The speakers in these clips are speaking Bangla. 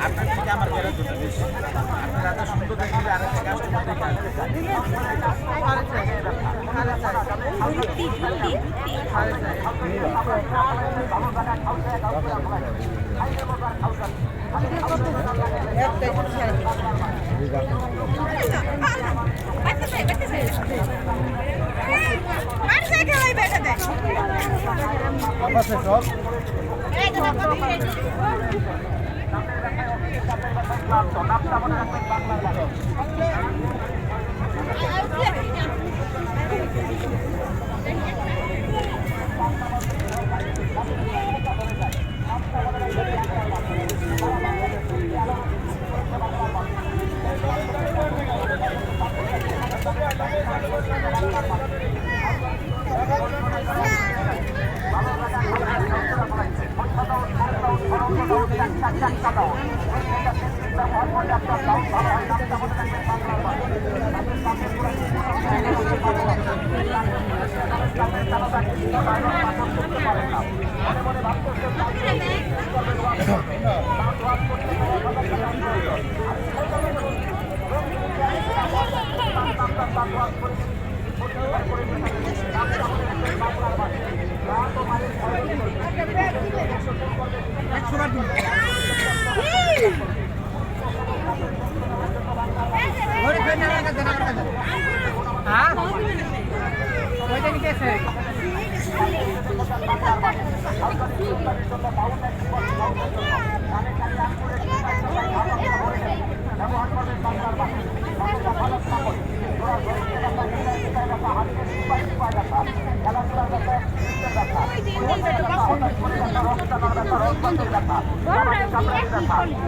আপনার থেকে আমার বেরো দুটো বেশি আপনার এত সুন্দর দেখলে আর একটা কাস্টমার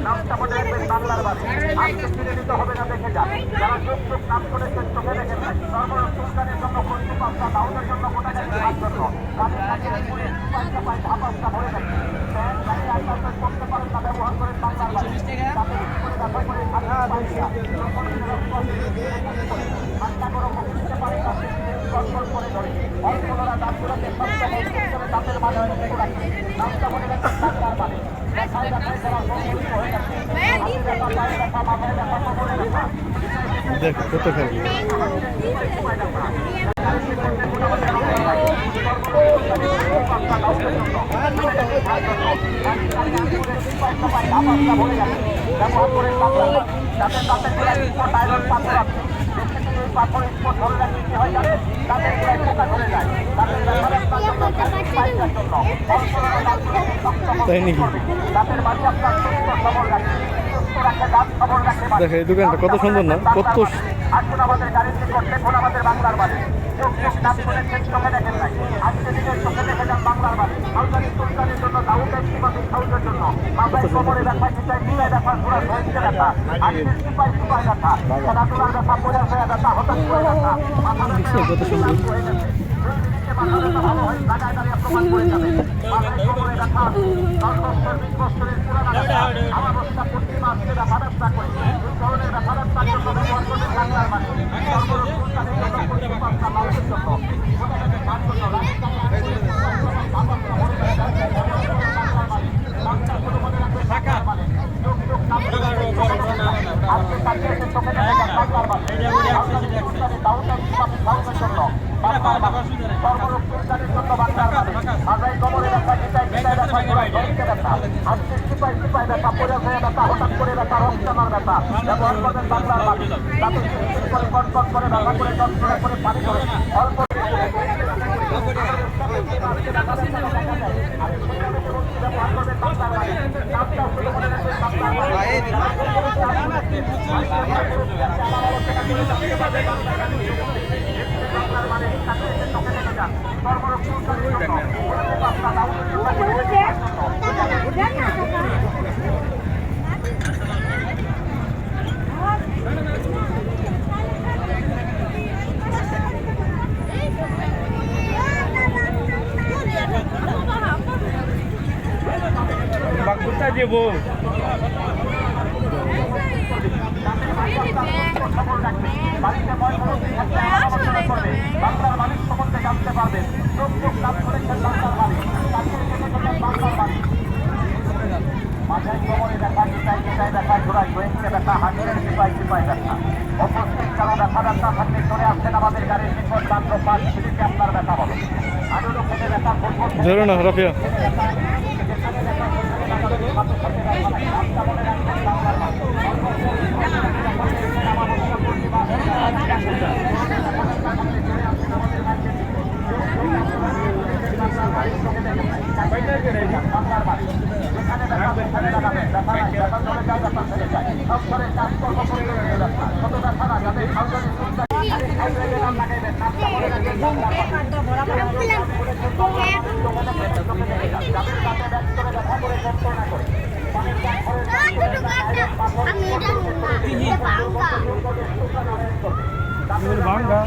নামটা মনে রাখবেন বাংলার বাংলার বাড়ি আজকে ফিরে নিতে হবে না দেখে যান যারা চোখ চোখ নাম করেছেন চোখে দেখেন নাই সর্বরক্ষণের জন্য কর্তৃ পাঁচটা দাউদের জন্য কোটা যাওয়ার জন্য তাদের কাছে ধাপাসটা ভরে গেছে করতে পারেন না ব্যবহার করেন বাংলার বাড়ি ঠান্ডা গরম বুঝতে পারেন না কন্ট্রোল করে ধরে অল্পরা দাঁতগুলোকে দাঁতের মাঝে নামটা মনে রাখেন বাংলার বাড়ি দেখ কত খেলে তাই নাকি? দেখো এই দোকানটা কত সুন্দর না, কত আমাদের গাড়িতে করতে আমাদের বাংলার বাড়ি চোখে দেখেন নাই আজকে দিনের চোখে দেখে যান বাংলার বাড়ি আলতানি সুলতানের জন্য দাউদের সীমান্ত খাউজের জন্য মাথায় কোমরে ব্যথা চিন্তায় নিয়ে ব্যথা পুরো ধৈর্যে ব্যথা আজকে সিপাই সিপাই ব্যথা খেলাধুলার ব্যথা পড়ে হয়ে ব্যথা হঠাৎ করে ব্যথা মাথা কত সুন্দর হয়ে গেছে ভালো হয় জায়গায় দাঁড়িয়ে প্রমাণ করে যাবে মাথায় কোমরে ব্যথা 10 বছর 20 বছরের পুরানা ব্যথা আমার অবস্থা প্রতিমা আসতে ব্যথা ব্যবসা করে এই ধরনের ব্যথা ব্যবসার জন্য ব্যবহার করবেন বাংলার বাড়ি হঠাৎ করে ব্যথা রক্তমার ব্যথা ব্যবহার করবেন বাংলার বাড়ি তাতে কটকট করে ব্যথা করে যন্ত্রণা করে পানি করে অল্প দেবো। বাড়িতে ময়মনসিংহ থাকলে আমাদের করবে বাংলার মালিক সম্বন্ধে জানতে পারবেন। চোখ চোখ নাম করেছেন বাংলার মালিক, চাকরি করেছেন বাংলার মালিক। মাথায় কোমরে ব্যথা, চিপায় ব্যথা, ঘোড়ায় গোয়েঙ্গে ব্যথা, হাঁটুতে চিপায় ব্যথা। উপস্থিত কারো ব্যথা থাকলে চলে আসছেন আমাদের গাড়ির নিকট মাত্র 5 মিনিটে আপনার ব্যথা হবে। আরো খেতে ব্যথা, ফুটবল ধরো না রাফিয়া। ভাঙ্গা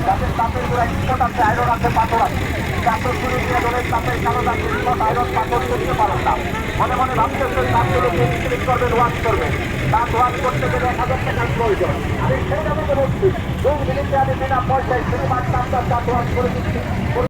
যাদের তাপের গোড়ায় স্পট আছে, আয়রন আছে, পাথর আছে, চাপের শুরু দিয়ে ধরে তাপের কালো দাঁত স্পট, আয়রন, পাথর করতে পারেন না। মনে মনে ভাবতেছেন দাঁতগুলোকে স্ট্রিট করবেন, ওয়াশ করবেন। দাঁত ওয়াশ করতে গেলে 1000 টাকার প্রয়োজন। আমি সেই দামে বলছি, 2 মিনিটে আমি বিনা পয়সায় 3 মাস দাঁত ওয়াশ করে দিচ্ছি।